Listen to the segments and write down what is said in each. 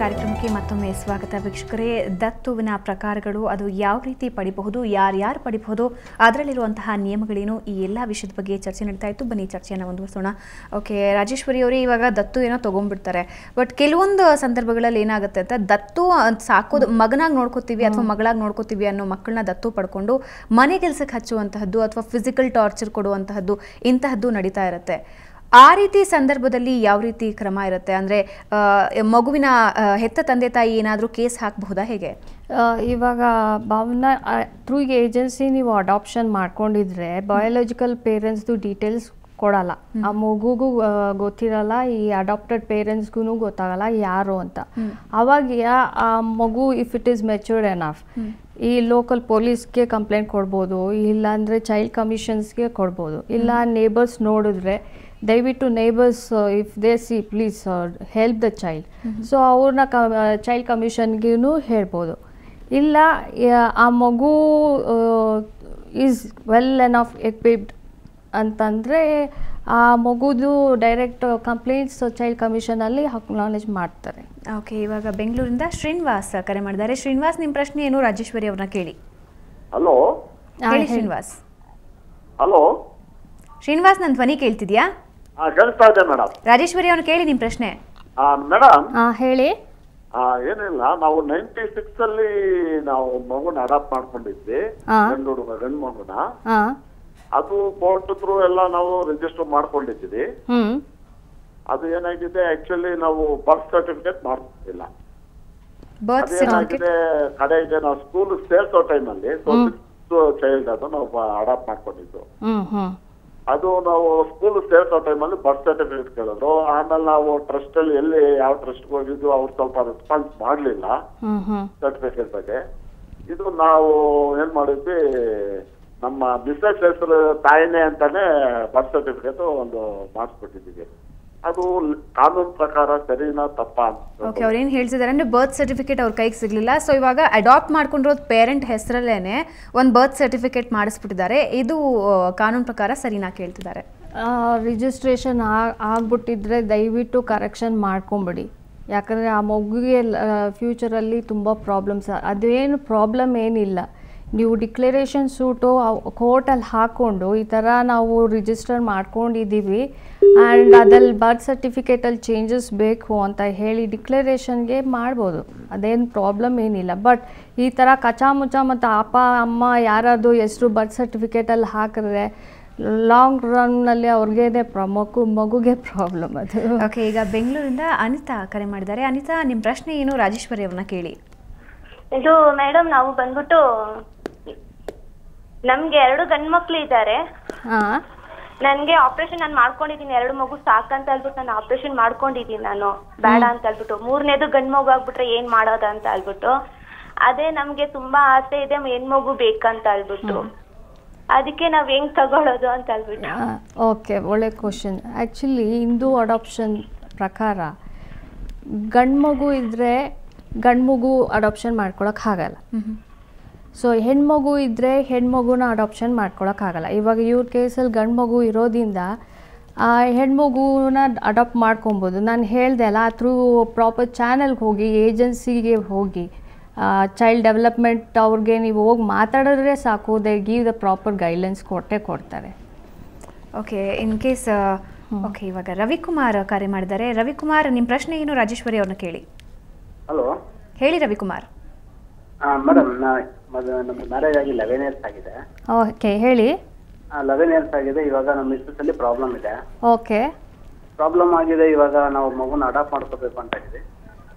ಕಾರ್ಯಕ್ರಮಕ್ಕೆ ಮತ್ತೊಮ್ಮೆ ಸ್ವಾಗತ ವೀಕ್ಷಕರೇ. ದತ್ತುವಿನ ಪ್ರಕಾರಗಳು ಅದು ಯಾವ ರೀತಿ ಪಡಿಬಹುದು, ಯಾರ್ಯಾರು ಪಡಿಬಹುದು, ಅದರಲ್ಲಿರುವಂತಹ ನಿಯಮಗಳೇನು, ಈ ಎಲ್ಲ ವಿಷಯದ ಬಗ್ಗೆ ಚರ್ಚೆ ನಡೀತಾ ಇತ್ತು. ಬನ್ನಿ ಚರ್ಚೆಯನ್ನು ಮುಂದುವರಿಸೋಣ. ಓಕೆ ರಾಜೇಶ್ವರಿ ಅವರೇ, ಇವಾಗ ದತ್ತು ಏನೋ ತೊಗೊಂಡ್ಬಿಡ್ತಾರೆ, ಬಟ್ ಕೆಲವೊಂದು ಸಂದರ್ಭಗಳಲ್ಲಿ ಏನಾಗುತ್ತೆ ಅಂತ ದತ್ತು ಸಾಕೋದು ಮಗನಾಗಿ ನೋಡ್ಕೋತೀವಿ ಅಥವಾ ಮಗಳಾಗಿ ನೋಡ್ಕೋತೀವಿ ಅನ್ನೋ ಮಕ್ಕಳನ್ನ ದತ್ತು ಪಡ್ಕೊಂಡು ಮನೆ ಕೆಲಸಕ್ಕೆ ಹಚ್ಚುವಂತಹದ್ದು ಅಥವಾ ಫಿಸಿಕಲ್ ಟಾರ್ಚರ್ ಕೊಡುವಂತಹದ್ದು ಇಂತಹದ್ದು ನಡೀತಾ ಇರುತ್ತೆ. ಆ ರೀತಿ ಸಂದರ್ಭದಲ್ಲಿ ಯಾವ ರೀತಿ ಕ್ರಮ ಇರುತ್ತೆ? ಅಂದರೆ ಮಗುವಿನ ಹೆತ್ತ ತಂದೆ ತಾಯಿ ಏನಾದರೂ ಕೇಸ್ ಹಾಕಬಹುದಾ, ಹೇಗೆ? ಇವಾಗ ಭಾವನಾ ಥ್ರೂ ಏಜೆನ್ಸಿ ನೀವು ಅಡಾಪ್ಷನ್ ಮಾಡ್ಕೊಂಡಿದ್ರೆ ಬಯಾಲಜಿಕಲ್ ಪೇರೆಂಟ್ಸ್ದು ಡೀಟೇಲ್ಸ್ ಕೊಡಲ್ಲ. ಆ ಮಗುಗೂ ಗೊತ್ತಿರಲ್ಲ, ಈ ಅಡಾಪ್ಟೆಡ್ ಪೇರೆಂಟ್ಸ್ಗೂ ಗೊತ್ತಾಗಲ್ಲ ಯಾರು ಅಂತ. ಅವಾಗ ಆ ಮಗು if it is matured enough ಈ ಲೋಕಲ್ ಪೊಲೀಸ್ಗೆ ಕಂಪ್ಲೇಂಟ್ ಕೊಡ್ಬೋದು, ಇಲ್ಲಾಂದರೆ ಚೈಲ್ಡ್ ಕಮಿಷನ್ಸ್ಗೆ ಕೊಡ್ಬೋದು. ಇಲ್ಲ ನೇಬರ್ಸ್ ನೋಡಿದ್ರೆ ದಯವಿಟ್ಟು neighbours if they see please help the child, so ಅವ್ರನ್ನ ಚೈಲ್ಡ್ ಕಮಿಷನ್ಗೂ ಹೇಳ್ಬೋದು. ಇಲ್ಲ ಆ ಮಗು ಈಸ್ ವೆಲ್ ಎನಫ್ ಎಕ್ವಿಪ್ಡ್ ಅಂತಂದರೆ ಆ ಮಗುದು ಡೈರೆಕ್ಟ್ ಕಂಪ್ಲೇಂಟ್ಸ್ ಚೈಲ್ಡ್ ಕಮಿಷನಲ್ಲಿ ಅಕ್ನಾಲೇಜ್ ಮಾಡ್ತಾರೆ. ಓಕೆ, ಇವಾಗ ಬೆಂಗಳೂರಿಂದ ಶ್ರೀನಿವಾಸ್ ಕರೆ ಮಾಡಿದ್ದಾರೆ. ಶ್ರೀನಿವಾಸ್, ನಿಮ್ಮ ಪ್ರಶ್ನೆ ಏನು ರಾಜೇಶ್ವರಿ ಅವ್ರನ್ನ ಕೇಳಿ. ಹಲೋ ಹೇಳಿ ಶ್ರೀನಿವಾಸ್. ಹಲೋ ಶ್ರೀನಿವಾಸ್, ನನ್ನ ಧ್ವನಿ ಕೇಳ್ತಿದ್ಯಾ? ಕೇಳಿಸ್ತಾ ಇದೆ ಮೇಡಮ್. ರಾಜೇಶ್ವರಿ ಅವ್ರನ್ನ ಕೇಳಿ ನಿಮ್ಮ ಪ್ರಶ್ನೆ. ಮೇಡಮ್ ಹೇಳಿ. ಏನಿಲ್ಲ, ನಾವು 96 ಅಲ್ಲಿ ನಾವು ಮಗುನ ಅಡಾಪ್ಟ್ ಮಾಡ್ಕೊಂಡಿದ್ವಿ, ಗಂಡು ಹುಡುಗ ಗಂಡು ಮಗುನ. ಅದು ಕೋರ್ಟ್ ಥ್ರೂ ಎಲ್ಲ ನಾವು ರಿಜಿಸ್ಟರ್ ಮಾಡ್ಕೊಂಡಿದ್ದೀವಿ. ಅದು ಏನಾಗಿದೆ, ಆಕ್ಚುಲಿ ನಾವು ಬರ್ತ್ ಸರ್ಟಿಫಿಕೇಟ್ ಮಾಡ್ತಿಲ್ಲ. ಅದೇನಾಗಿದೆ, ಕಡೆಗೆ ನಾವು ಸ್ಕೂಲ್ ಸೇರ್ಸೋ ಟೈಮಲ್ಲಿ ಚೈಲ್ಡ್ ಅದು ನಾವು ಅಡಾಪ್ಟ್ ಮಾಡ್ಕೊಂಡಿದ್ದು. ಅದು ನಾವು ಸ್ಕೂಲ್ ಸೇರ್ಸೋ ಟೈಮಲ್ಲಿ ಬರ್ತ್ ಸರ್ಟಿಫಿಕೇಟ್ ಕೇಳಿದ್ರು. ಆಮೇಲೆ ನಾವು ಟ್ರಸ್ಟ್ ಅಲ್ಲಿ ಎಲ್ಲಿ ಯಾವ ಟ್ರಸ್ಟ್ ಹೋಗಿದ್ದು ಅವ್ರು ಸ್ವಲ್ಪ ರೆಸ್ಪಾನ್ಸ್ ಮಾಡ್ಲಿಲ್ಲ ಸರ್ಟಿಫಿಕೇಟ್ ಬಗ್ಗೆ. ಇದು ನಾವು ಏನ್ ಮಾಡಿದ್ವಿ, ನಮ್ಮ ಮಿಸ್ಸಸ್ ಹೆಸರು ತಾಯಿನೇ ಅಂತಾನೆ ಬರ್ತ್ ಸರ್ಟಿಫಿಕೇಟ್ ಒಂದು ಮಾಡಿಸ್ಬಿಟ್ಟಿದ್ದೀವಿ. ಅದು ಕಾನೂನು ಪ್ರಕಾರ ಸರಿನಾ ತಪ್ಪಾ ಅಂತ. ಓಕೆ, ಅವ್ರು ಏನು ಹೇಳ್ತಿದ್ದಾರೆ ಅಂದರೆ ಬರ್ತ್ ಸರ್ಟಿಫಿಕೇಟ್ ಅವ್ರ ಕೈಗೆ ಸಿಗಲಿಲ್ಲ, ಸೊ ಇವಾಗ ಅಡಾಪ್ಟ್ ಮಾಡ್ಕೊಂಡಿರೋದು ಪೇರೆಂಟ್ ಹೆಸರಲ್ಲೇ ಒಂದು ಬರ್ತ್ ಸರ್ಟಿಫಿಕೇಟ್ ಮಾಡಿಸ್ಬಿಟ್ಟಿದ್ದಾರೆ. ಇದು ಕಾನೂನು ಪ್ರಕಾರ ಸರಿನಾ ಕೇಳ್ತಿದ್ದಾರೆ. ರಿಜಿಸ್ಟ್ರೇಷನ್ ಆಗ್ಬಿಟ್ಟಿದ್ರೆ ದಯವಿಟ್ಟು ಕರೆಕ್ಷನ್ ಮಾಡ್ಕೊಂಬಿಡಿ. ಯಾಕಂದರೆ ಆ ಮಗುಗೆ ಫ್ಯೂಚರಲ್ಲಿ ತುಂಬ ಪ್ರಾಬ್ಲಮ್ಸ್. ಅದೇನು ಪ್ರಾಬ್ಲಮ್ ಏನಿಲ್ಲ, ನೀವು ಡಿಕ್ಲರೇಷನ್ ಸೂಟು ಕೋರ್ಟಲ್ಲಿ ಹಾಕ್ಕೊಂಡು ಈ ಥರ ನಾವು ರಿಜಿಸ್ಟರ್ ಮಾಡ್ಕೊಂಡಿದ್ದೀವಿ ಆ್ಯಂಡ್ ಅದಲ್ಲಿ ಬರ್ತ್ ಸರ್ಟಿಫಿಕೇಟಲ್ಲಿ ಚೇಂಜಸ್ ಬೇಕು ಅಂತ ಹೇಳಿ ಡಿಕ್ಲರೇಷನ್ಗೆ ಮಾಡ್ಬೋದು, ಅದೇನು ಪ್ರಾಬ್ಲಮ್ ಏನಿಲ್ಲ. ಬಟ್ ಈ ಥರ ಕಚಾಮುಚ ಮತ್ತು ಅಪ್ಪ ಅಮ್ಮ ಯಾರಾದರೂ ಹೆಸರು ಬರ್ತ್ ಸರ್ಟಿಫಿಕೇಟಲ್ಲಿ ಹಾಕಿದ್ರೆ ಲಾಂಗ್ ರನ್ನಲ್ಲಿ ಅವ್ರಿಗೇನೆ ಮಗುಗೆ ಪ್ರಾಬ್ಲಮ್ ಅದು. ಓಕೆ, ಈಗ ಬೆಂಗಳೂರಿಂದ ಅನಿತಾ ಕರೆ ಮಾಡಿದ್ದಾರೆ. ಅನಿತಾ, ನಿಮ್ಮ ಪ್ರಶ್ನೆ ಏನು ರಾಜೇಶ್ವರಿ ಅವ್ರನ್ನ ಕೇಳಿ. ಇದು ಮೇಡಮ್, ನಾವು ಬಂದ್ಬಿಟ್ಟು ನಮ್ಗೆ 2 ಗಂಡು ಮಕ್ಳು ಇದ್ದಾರೆ. ನನ್ಗೆ ಆಪರೇಷನ್ ನಾನು ಮಾಡ್ಕೊಂಡಿದ್ದೀನಿ, 2 ಮಗು ಸಾಕಂತ ಹೇಳ್ಬಿಟ್ಟು ನಾನು ಆಪರೇಷನ್ ಮಾಡ್ಕೊಂಡಿದ್ದೀನಿ ನಾನು, ಬೇಡ ಅಂತ ಹೇಳ್ಬಿಟ್ಟು. 3ನೇದು ಗಂಡು ಮಗು ಆಗ್ಬಿಟ್ರೆ ಏನ್ ಮಾಡೋದ ಅಂತ ಹೇಳ್ಬಿಟ್ಟು, ಅದೇ ನಮ್ಗೆ ತುಂಬಾ ಆಸೆ ಇದೆ ಹೆಣ್ಮಗು ಬೇಕಂತ ಹೇಳ್ಬಿಟ್ಟು, ಅದಕ್ಕೆ ನಾವ್ ಹೆಂಗ್ ತಗೊಳ್ಳೋದು ಅಂತ ಹೇಳ್ಬಿಟ್ಟು. ಓಕೆ, ಒಳ್ಳೆ ಕ್ವಶನ್. ಆ್ಯಕ್ಚುಲಿ ಹಿಂದೂ ಅಡಾಪ್ಷನ್ ಪ್ರಕಾರ ಗಂಡು ಮಗು ಇದ್ದರೆ ಗಂಡು ಮಗು ಅಡಾಪ್ಷನ್ ಮಾಡ್ಕೊಳಕ್ಕಾಗಲ್ಲ. ಸೊ ಹೆಣ್ಮಗು ಇದ್ದರೆ ಹೆಣ್ಮಗುನ ಅಡಾಪ್ಷನ್ ಮಾಡ್ಕೊಳಕ್ಕಾಗಲ್ಲ. ಇವಾಗ ಇವ್ರ ಕೇಸಲ್ಲಿ ಗಂಡು ಮಗು ಇರೋದ್ರಿಂದ ಹೆಣ್ಮಗುನ ಅಡಾಪ್ಟ್ ಮಾಡ್ಕೊಬೋದು. ನಾನು ಹೇಳ್ದೆ ಅಲ್ಲ, ಥ್ರೂ ಪ್ರಾಪರ್ ಚಾನಲ್ಗೆ ಹೋಗಿ, ಏಜೆನ್ಸಿಗೆ ಹೋಗಿ, ಚೈಲ್ಡ್ ಡೆವಲಪ್ಮೆಂಟ್ ಅವ್ರಿಗೆ ನೀವು ಹೋಗಿ ಮಾತಾಡಿದ್ರೆ ಸಾಕು, they give the proper guidelines ಕೊಡ್ತಾರೆ. ಓಕೆ, ಇನ್ ಕೇಸ್ ಓಕೆ, ಇವಾಗ ರವಿಕುಮಾರ್ ಕರೆ ಮಾಡಿದ್ದಾರೆ. ರವಿಕುಮಾರ್, ನಿಮ್ಮ ಪ್ರಶ್ನೆ ಏನು ರಾಜೇಶ್ವರಿ ಅವ್ರನ್ನ ಕೇಳಿ. ಹಲೋ, ಹೇಳಿ ರವಿಕುಮಾರ್. ಮೇಡಮ್, ನಮ್ಮ ಮ್ಯಾರೇಜ್ ಆಗಿ 11 ಇಯರ್ಸ್ ಆಗಿದೆ. ಓಕೆ, ಹೇಳಿ. 11 ಇಯರ್ಸ್ ಆಗಿದೆ. ಇವಾಗ ನಮ್ಮ ಮಿಸ್ಸಸ್ ಅಲ್ಲಿ ಪ್ರಾಬ್ಲಮ್ ಇದೆ. ಓಕೆ, ಪ್ರಾಬ್ಲಮ್ ಆಗಿದೆ. ಇವಾಗ ನಾವು ಮಗುನ ಅಡಾಪ್ಟ್ ಮಾಡ್ಕೋಬೇಕು ಅಂತ ಇದ್ದೀವಿ.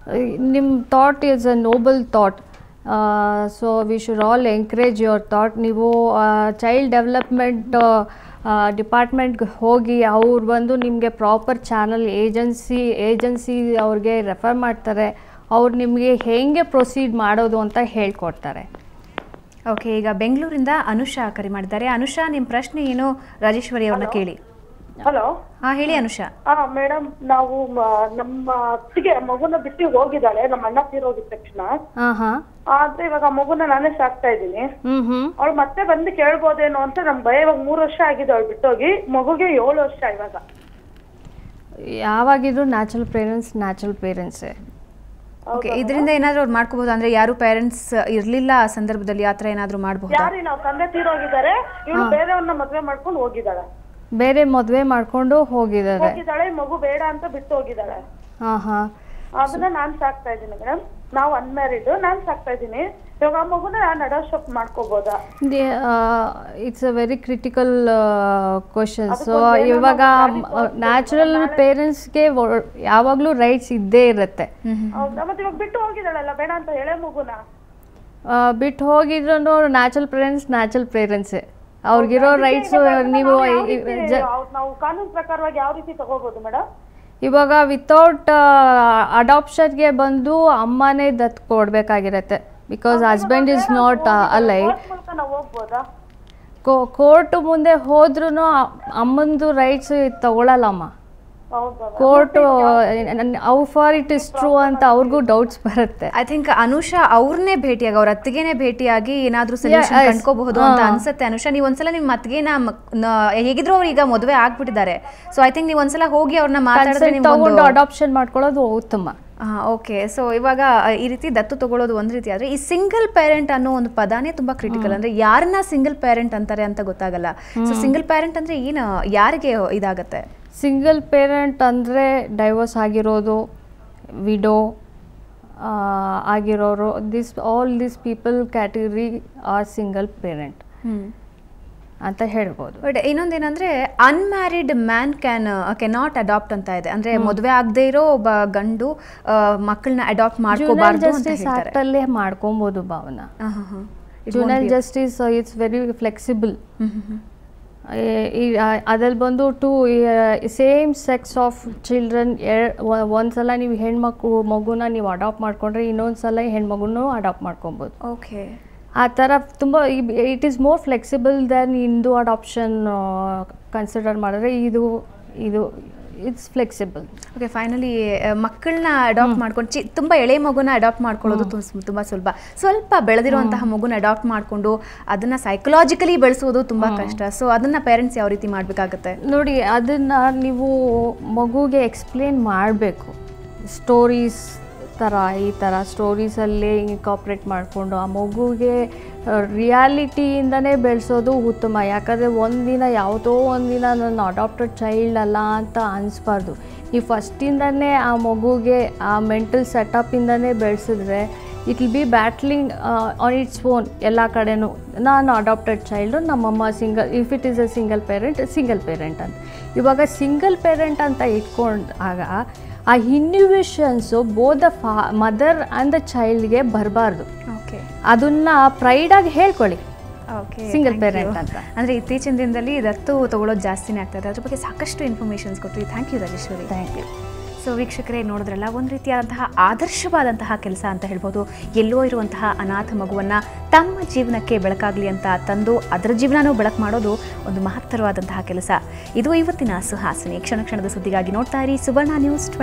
ನಿಮ್ಮ thought is a noble thought. So we should all encourage your thought. ನೀವು ಚೈಲ್ಡ್ ಡೆವಲಪ್ಮೆಂಟ್ ಡಿಪಾರ್ಟ್ಮೆಂಟ್ಗೆ ಹೋಗಿ ಅವ್ರು ಬಂದು ನಿಮಗೆ ಪ್ರಾಪರ್ ಚಾನಲ್ ಏಜೆನ್ಸಿ ಅವ್ರಿಗೆ ರೆಫರ್ ಮಾಡ್ತಾರೆ. ಅವ್ರು ನಿಮಗೆ ಹೇಗೆ ಪ್ರೊಸೀಡ್ ಮಾಡೋದು ಅಂತ ಹೇಳ್ಕೊಡ್ತಾರೆ. ಓಕೆ, ಈಗ ಬೆಂಗಳೂರಿಂದ ಅನುಷಾ ಕರೆ ಮಾಡಿದ್ದಾರೆ. ಅನುಷಾ, ನಿಮ್ಮ ಪ್ರಶ್ನೆ ಏನು ರಾಜೇಶ್ವರಿ ಅವ್ರನ್ನ ಕೇಳಿ. ಹಲೋ, ಹೇಳಿ ಅನುಷಾ. ಮೇಡಮ್, ನಾವು ನಮ್ಮ ಅತ್ತಿಗೆ ಮಗುನ ಬಿಟ್ಟು ಹೋಗಿದ್ದಾಳೆ, ನಮ್ಮ ಅಣ್ಣ ತೀರೋಗಿದ ತಕ್ಷಣ. ಆದ್ರೆ ಇವಾಗ ಮಗುನ ನಾನೇ ಸಾಕ್ತಾ ಇದ್ದೀನಿ. ಅವಳು ಮತ್ತೆ ಬಂದು ಕೇಳ್ಬೋದೇನೋ ಅಂತ ನಮ್ ಭಯ. ಇವಾಗ 3 ವರ್ಷ ಆಗಿದೆ ಅವಳು ಬಿಟ್ಟೋಗಿ, ಮಗುಗೆ 7 ವರ್ಷ ಇವಾಗ. ಯಾವಾಗಿದ್ರು ನ್ಯಾಚುರಲ್ ಪೇರೆಂಟ್ಸೇ. ಓಕೆ, ಇದರಿಂದ ಏನಾದರೂ ಅವ್ರು ಮಾಡ್ಕೋಬಹುದು ಅಂದ್ರೆ ಯಾರು ಪೇರೆಂಟ್ಸ್ ಇರ್ಲಿಲ್ಲ ಆ ಸಂದರ್ಭದಲ್ಲಿ ಆ ಥರ ಏನಾದರೂ ಮಾಡಬಹುದು? ಯಾರು ನಾವು ತಂದೆ ತೀರೋಗಿದ್ದಾರೆ, ಇವಳು ಬೇರೆಯವ್ರನ್ನ ಮದ್ವೆ ಮಾಡ್ಕೊಂಡು ಹೋಗಿದ್ದಾಳೆ. ಬೇರೆ ಮದುವೆ ಮಾಡ್ಕೊಂಡು ಹೋಗಿದ್ದಾಳೆ, ಮಗು ಬೇಡ ಅಂತ ಬಿಟ್ಟು ಹೋಗಿದ್ದಾಳೆ. ಅದನ್ನ ನಾನ್ ಸಾಕ್ತಾ ಇದ್ದೀನಿ ಮೇಡಮ್. ನಾವು ಅನ್ಮ್ಯಾರಿಡ್, ನಾನ್ ಸಾಕ್ತಾ ಇದ್ದೀನಿ. ಇವಾಗ ಆ ಮಗುನ ನಾನು ಅಡಾಪ್ಟ್ ಮಾಡ್ಕೋಬಹುದಾ? It's a very critical question. So ಇವಾಗ ನ್ಯಾಚುರಲ್ ಪೇರೆಂಟ್ಸ್ಗೆ ಯಾವಾಗಲೂ ರೈಟ್ಸ್ ಇದ್ದೇ ಇರುತ್ತೆ. ಹೌದಾ? ಮತ್ತೆ ಇವಾಗ ಬಿಟ್ಟು ಹೋಗಿದ್ದಾಳಲ್ಲ, ಬೇಡ ಅಂತ ಹೇಳೇ ಮಗುನ ಬಿಟ್ಟು ಹೋಗಿದ್ರು ನ್ಯಾಚುರಲ್ ಪೇರೆಂಟ್ಸೇ ಅವ್ರಿಗಿರೋ ರೈಟ್ಸ್. ನೀವು ನಾವು ಕಾನೂನು ಪ್ರಕಾರವಾಗಿ ಯಾವ ರೀತಿ ತಗೋಬಹುದು ಮೇಡಮ್? ಇವಾಗ ವಿತೌಟ್ ಅಡಾಪ್ಷನ್ಗೆ ಬಂದು ಅಮ್ಮನೇ ದತ್ತು ಕೊಡ್ಬೇಕಾಗಿರತ್ತೆ. Because husband is not alive. Court ಮುಂದೆ ಹೋದ್ರೂ ಅಮ್ಮಂದು ರೈಟ್ಸ್ ತಗೊಳಲ್ಲಮ್ಮ. Court how far it is true ಅಂತ ಅವ್ರಿಗೂ ಡೌಟ್ಸ್ ಬರುತ್ತೆ. ಐ ಥಿಂಕ್ ಅನುಷಾ ಅವ್ರನ್ನೇ ಭೇಟಿಯಾಗಿ ಅವ್ರ ಅತ್ತಿಗೆನೇ ಭೇಟಿಯಾಗಿ ಏನಾದ್ರೂ ಸೊಲ್ಯೂಷನ್ ಕಂಡ್ಕೋಬಹುದು ಅಂತ ಅನ್ಸುತ್ತೆ. ಅನುಷಾ, ನೀವು ಒಂದ್ಸಲ ನಿಮ್ಮ ಅತ್ತಿಗೆನ ಹೇಗಿದ್ರು ಅವ್ರು ಈಗ ಮದುವೆ ಆಗ್ಬಿಟ್ಟಿದ್ದಾರೆ, ಸೊ ಐ ಥಿಂಕ್ ನೀವು ಒಂದ್ಸಲ ಹೋಗಿ ಅವ್ರನ್ನ ಮಾತಾಡಿದ್ರೆ ತಗೊಂಡು ಅಡಾಪ್ಷನ್ ಮಾಡ್ಕೊಳ್ಳೋದು ಉತ್ತಮ. ಓಕೆ, ಸೊ ಇವಾಗ ಈ ರೀತಿ ದತ್ತು ತಗೊಳ್ಳೋದು ಒಂದು ರೀತಿ ಆದರೆ ಈ ಸಿಂಗಲ್ ಪೇರೆಂಟ್ ಅನ್ನೋ ಒಂದು ಪದಾನೇ ತುಂಬಾ ಕ್ರಿಟಿಕಲ್. ಅಂದ್ರೆ ಯಾರನ್ನ ಸಿಂಗಲ್ ಪೇರೆಂಟ್ ಅಂತಾರೆ ಅಂತ ಗೊತ್ತಾಗಲ್ಲ. ಸೊ ಸಿಂಗಲ್ ಪೇರೆಂಟ್ ಅಂದ್ರೆ ಏನು, ಯಾರಿಗೆ ಇದಾಗತ್ತೆ? ಸಿಂಗಲ್ ಪೇರೆಂಟ್ ಅಂದರೆ ಡೈವೋರ್ಸ್ ಆಗಿರೋದು, ವಿಡೋ ಆಗಿರೋರು, all this people category are single parent ಅಂತ ಹೇಳ್ಬೋದು. ಬಟ್ ಇನ್ನೊಂದೇನಂದ್ರೆ ಅನ್ಮ್ಯಾರಿಡ್ ಮ್ಯಾನ್ ಕೆನಾಟ್ ಅಡಾಪ್ಟ್ ಅಂತ ಇದೆ. ಅಂದ್ರೆ ಮದುವೆ ಆಗದೆ ಇರೋ ಒಬ್ಬ ಗಂಡು ಮಕ್ಕಳನ್ನ ಅಡಾಪ್ಟ್ ಮಾಡ್ಕೋಬಾರ್ದು ಅಂತ ಹೇಳ್ತಾರೆ. ಅಲ್ಲೇ ಮಾಡ್ಕೊಬೋದು Bhavana. ಜುನೈಲ್ justice it's very flexible. ಅದ್ರಲ್ಲಿ ಬಂದು ಸೇಮ್ ಸೆಕ್ಸ್ ಆಫ್ ಚಿಲ್ಡ್ರನ್ ಒಂದ್ಸಲ ನೀವು ಮಗುನ ನೀವು ಅಡಾಪ್ಟ್ ಮಾಡ್ಕೊಂಡ್ರೆ ಇನ್ನೊಂದ್ಸಲ ಹೆಣ್ಮಗುನೂ ಅಡಾಪ್ಟ್ ಮಾಡ್ಕೊಬೋದು. ಓಕೆ, ಆ ಥರ ತುಂಬ it is more flexible than Hindu adoption consider ಮಾಡಿದ್ರೆ ಇದು ಇಟ್ಸ್ ಫ್ಲೆಕ್ಸಿಬಲ್. ಓಕೆ, ಫೈನಲಿ ಮಕ್ಕಳನ್ನ ಅಡಾಪ್ಟ್ ಮಾಡ್ಕೊಂಡು ತುಂಬ ಎಳೆ ಮಗುನ ಅಡಾಪ್ಟ್ ಮಾಡ್ಕೊಳ್ಳೋದು ತುಂಬ ಸ್ವಲ್ಪ ಬೆಳೆದಿರುವಂತಹ ಮಗುನ ಅಡಾಪ್ಟ್ ಮಾಡಿಕೊಂಡು ಅದನ್ನು ಸೈಕಲಾಜಿಕಲಿ ಬೆಳೆಸೋದು ತುಂಬ ಕಷ್ಟ. ಸೊ ಅದನ್ನು ಪೇರೆಂಟ್ಸ್ ಯಾವ ರೀತಿ ಮಾಡಬೇಕಾಗತ್ತೆ ನೋಡಿ, ಅದನ್ನು ನೀವು ಮಗುಗೆ ಎಕ್ಸ್ಪ್ಲೇನ್ ಮಾಡಬೇಕು. ಸ್ಟೋರೀಸ್ ಈ ಥರ ಸ್ಟೋರೀಸಲ್ಲೇ ಇನ್ಕಾರ್ಪೊರೇಟ್ ಮಾಡಿಕೊಂಡು ಆ ಮಗುಗೆ ರಿಯಾಲಿಟಿಯಿಂದನೇ ಬೆಳೆಸೋದು ಉತ್ತಮ. ಯಾಕಂದರೆ ಯಾವುದೋ ಒಂದಿನ ನನ್ನ ಅಡಾಪ್ಟೆಡ್ ಚೈಲ್ಡ್ ಅಲ್ಲ ಅಂತ ಅನಿಸ್ಬಾರ್ದು. ನೀವು ಫಸ್ಟಿಂದನೇ ಆ ಮಗುಗೆ ಆ ಮೆಂಟಲ್ ಸೆಟಪ್ಪಿಂದನೇ ಬೆಳೆಸಿದ್ರೆ it will be battling on its own ಎಲ್ಲ ಕಡೆನೂ. ನಾನು ಅಡಾಪ್ಟೆಡ್ ಚೈಲ್ಡು, ನಮ್ಮಮ್ಮ if it is a single parent ಅಂತ. ಇವಾಗ ಸಿಂಗಲ್ ಪೇರೆಂಟ್ ಅಂತ ಇಟ್ಕೊಂಡಾಗ ಆ ಇನ್ಹಿಬಿಷನ್ಸು both the mother and the ಚೈಲ್ಡ್ಗೆ ಬರಬಾರ್ದು. ಓಕೆ, ಅದನ್ನ ಪ್ರೈಡಾಗಿ ಹೇಳ್ಕೊಳ್ಳಿ. ಓಕೆ, ಸಿಂಗಲ್ ಪೇರೆಂಟ್ ಅಂತ. ಅಂದರೆ ಇತ್ತೀಚಿನ ದಿನದಲ್ಲಿ ದತ್ತು ತಗೊಳ್ಳೋದು ಜಾಸ್ತಿನೇ ಆಗ್ತದೆ. ಅದ್ರ ಬಗ್ಗೆ ಸಾಕಷ್ಟು ಇನ್ಫಾರ್ಮೇಷನ್ಸ್ ಕೊಟ್ಟು thank you Rajeshwari. Thank you. So ವೀಕ್ಷಕರೇ, ನೋಡಿದ್ರಲ್ಲ, ಒಂದು ರೀತಿಯಾದಂತಹ ಆದರ್ಶವಾದಂತಹ ಕೆಲಸ ಅಂತ ಹೇಳ್ಬೋದು. ಎಲ್ಲೋ ಇರುವಂತಹ ಅನಾಥ ಮಗುವನ್ನು ತಮ್ಮ ಜೀವನಕ್ಕೆ ಬೆಳಕಾಗಲಿ ಅಂತ ತಂದು ಅದರ ಜೀವನನೂ ಬೆಳಕು ಮಾಡೋದು ಒಂದು ಮಹತ್ತರವಾದಂತಹ ಕೆಲಸ. ಇದು ಇವತ್ತಿನ ಸುಹಾಸಿನಿ. ಕ್ಷಣ ಕ್ಷಣದ ಸುದ್ದಿಗಾಗಿ ನೋಡ್ತಾ ಇರಿ ಸುವರ್ಣ ನ್ಯೂಸ್ 24.